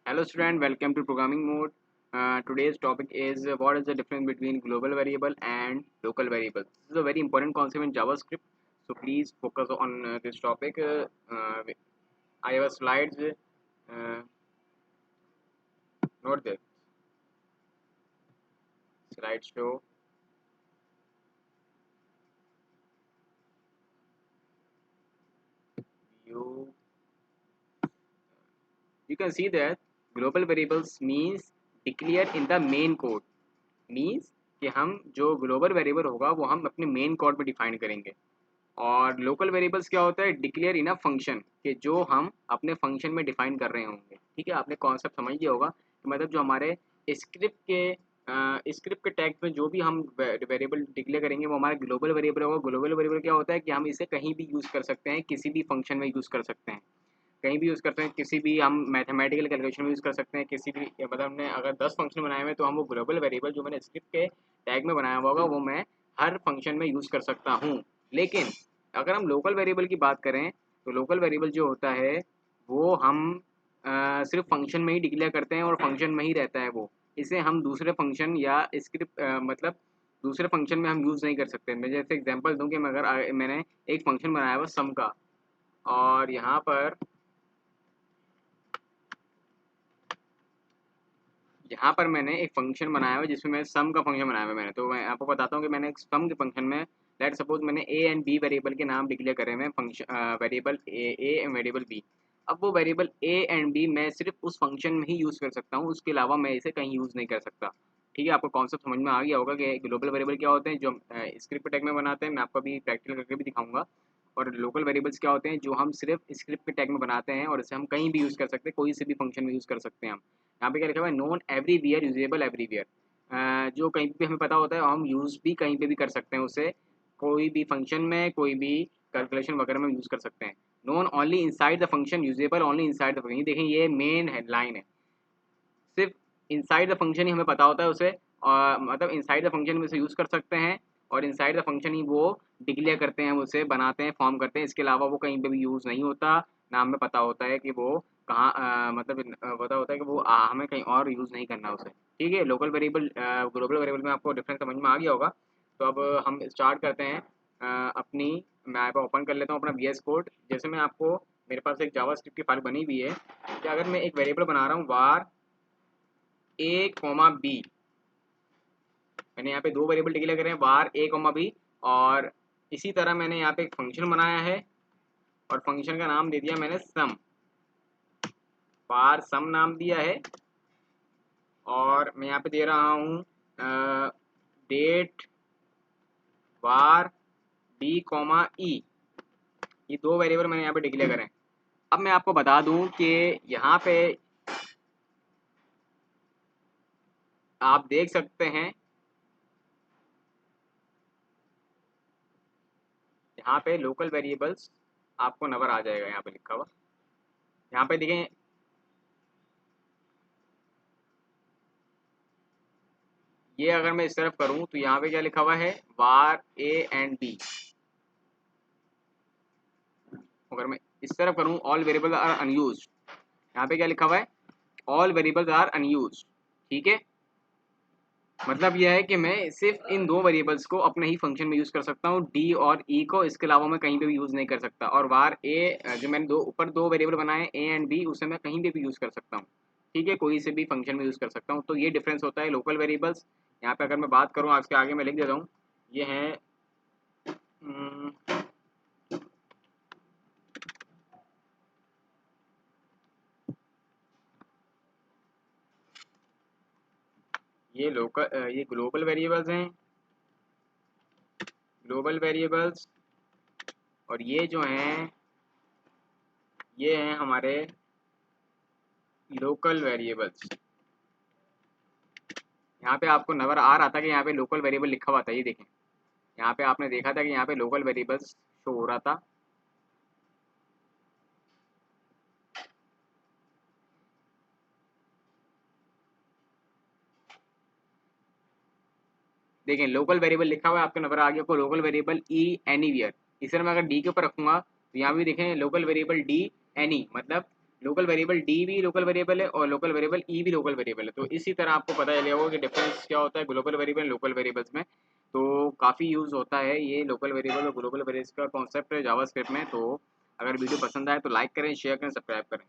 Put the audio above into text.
Hello student, welcome to programming mode. Today's topic is what is the difference between global variable and local variable. This is a very important concept in JavaScript. So please focus on this topic. I have a slides. Note this slideshow. You you can see that global variables means declare in the main code. Means कि हम जो global variable होगा वो हम अपने main code में define करेंगे और लोकल वेरिएबल्स क्या होता है डिक्लेयर इन अ फंक्शन कि जो हम अपने फंक्शन में डिफाइन कर रहे होंगे। ठीक है, आपने कॉन्सेप्ट समझ लिया होगा कि मतलब जो हमारे स्क्रिप्ट के टैग में जो भी हम वेरिएबल डिक्लेयर करेंगे वो हमारा ग्लोबल वेरिएबल होगा। ग्लोबल वेरिएबल क्या होता है कि हम इसे कहीं भी यूज़ कर सकते हैं, किसी भी फंक्शन में यूज़ कर सकते हैं, कहीं भी यूज़ करते हैं, किसी भी हम मैथमेटिकल कैलकुलेशन में यूज़ कर सकते हैं, किसी भी मतलब हमने अगर 10 फंक्शन बनाए हुए हैं तो हम वो ग्लोबल वेरिएबल जो मैंने स्क्रिप्ट के टैग में बनाया हुआ होगा वो मैं हर फंक्शन में यूज़ कर सकता हूँ। लेकिन अगर हम लोकल वेरिएबल की बात करें तो लोकल वेरिएबल जो होता है वो हम सिर्फ फंक्शन में ही डिक्लेयर करते हैं और फंक्शन में ही रहता है वो। इसे हम दूसरे फंक्शन या स्क्रिप्ट मतलब दूसरे फंक्शन में हम यूज़ नहीं कर सकते। मैं जैसे एग्जांपल दूं कि मैं अगर मैंने एक फंक्शन बनाया हुआ सम का और यहाँ पर मैंने एक फंक्शन बनाया हुआ है जिसमें मैं सम का फंक्शन बनाया हुआ है मैंने। तो मैं आपको बताता हूँ कि मैंने एक सम के फंक्शन में लेट सपोज मैंने ए एंड बी वेरिएबल के नाम डिक्लेयर करे हुए हैं, function variable A and variable B. अब वो वेरिएबल ए एंड बी मैं सिर्फ उस फंक्शन में ही यूज़ कर सकता हूँ, उसके अलावा मैं इसे कहीं यूज़ नहीं कर सकता। ठीक है, आपको कॉन्सेप्ट समझ में आ गया होगा कि ग्लोबल वेरिएबल क्या होते हैं जो स्क्रिप्ट टैग में बनाते हैं। मैं आपको अभी प्रैक्टिकल करके भी दिखाऊंगा। और लोकल वेरिएबल्स क्या होते हैं जो हम सिर्फ स्क्रिप्ट के टैग में बनाते हैं और इसे हम कहीं भी यूज़ कर सकते हैं, कोई से भी फंक्शन में यूज़ कर सकते हैं हम। यहाँ पे क्या लिखा हुआ है नॉन एवरीवेयर यूजेबल एवरीवेयर। जो कहीं भी हमें पता होता है हम यूज़ भी कहीं पे भी कर सकते हैं उसे, कोई भी फंक्शन में कोई भी कैलकुलेशन वगैरह में यूज़ कर सकते हैं। Non only inside the function usable only inside the function. देखें ये मेन हेडलाइन है, सिर्फ इनसाइड द फंक्शन ही हमें पता होता है उसे, और मतलब इनसाइड द फंक्शन में उसे यूज़ कर सकते हैं और इनसाइड द फंक्शन ही वो डिक्लेयर करते हैं, उसे बनाते हैं, फॉर्म करते हैं। इसके अलावा वो कहीं पे भी यूज़ नहीं होता। ना हमें पता होता है कि वो कहाँ मतलब पता होता है कि वो हमें कहीं और यूज़ नहीं करना उसे। ठीक है, लोकल वेरिएबल ग्लोबल वेरिएबल में आपको डिफरेंस समझ में आ गया होगा। तो अब हम स्टार्ट करते हैं अपनी। मैं यहाँ पर ओपन कर लेता हूँ अपना वी एस कोड। जैसे मैं आपको, मेरे पास एक जावा स्क्रिप्ट की फाइल बनी हुई है कि अगर मैं एक वेरिएबल बना रहा हूँ वार ए कॉमा बी, मैंने यहाँ पे दो वेरिएबल डिक्लेयर करे हैं वार ए कॉमा बी। और इसी तरह मैंने यहाँ पे एक फंक्शन बनाया है और फंक्शन का नाम दे दिया मैंने सम, वार सम नाम दिया है। और मैं यहाँ पे दे रहा हूँ डेट वार बी कॉमा ई। ये दो वेरिएबल मैंने यहाँ पे डिक्लेयर करे हैं। अब मैं आपको बता दूं कि यहाँ पे आप देख सकते हैं, यहाँ पे लोकल वेरिएबल्स आपको नज़र आ जाएगा यहाँ पे लिखा हुआ। यहाँ पे देखें, ये अगर मैं इस तरफ करूं तो यहाँ पे क्या लिखा हुआ है वार ए एंड बी। अगर मैं इस तरफ करूं ऑल वेरिएबल आर अनयूज्ड, यहाँ पे क्या लिखा हुआ है ऑल वेरिएबल्स आर अनयूज्ड। ठीक है, मतलब यह है कि मैं सिर्फ इन दो वेरिएबल्स को अपने ही फंक्शन में यूज़ कर सकता हूँ, डी और ई को। इसके अलावा मैं कहीं पे भी यूज़ नहीं कर सकता। और वार ए जो मैंने दो ऊपर दो वेरिएबल बनाए ए एंड बी, उसे मैं कहीं पे भी यूज़ कर सकता हूँ। ठीक है, कोई से भी फंक्शन में यूज़ कर सकता हूँ। तो ये डिफरेंस होता है लोकल वेरिएबल्स। यहाँ पे अगर मैं बात करूँ आज के आगे मैं लिख देता हूँ, ये है ये ग्लोबल वेरिएबल्स हैं, ग्लोबल वेरिएबल्स। और ये जो हैं ये हैं हमारे लोकल वेरिएबल्स। यहाँ पे आपको नज़र आ रहा था कि यहाँ पे लोकल वेरिएबल लिखा हुआ था, ये देखें यहाँ पे आपने देखा था कि यहाँ पे लोकल वेरिएबल्स शो हो रहा था। देखें लोकल वेरिएबल लिखा हुआ है, आपको नज़र आ गया को लोकल वेरिएबल ई एनीवेयर। इस तरह मैं अगर डी के ऊपर रखूँगा तो यहाँ भी देखें लोकल वेरिएबल डी एनी, मतलब लोकल वेरिएबल डी भी लोकल वेरिएबल है और लोकल वेरिएबल ई भी लोकल वेरिएबल है। तो इसी तरह आपको पता चलेगा होगा कि डिफरेंस क्या होता है ग्लोबल वेरिएबल लोकल वेरिएबल्स में। तो काफ़ी यूज़ होता है ये लोकल वेरिएबल और ग्लोबल वेरिएबल्स का कॉन्सेप्ट है जावास्क्रिप्ट में। तो अगर वीडियो पसंद आए तो लाइक करें, शेयर करें, सब्सक्राइब करें।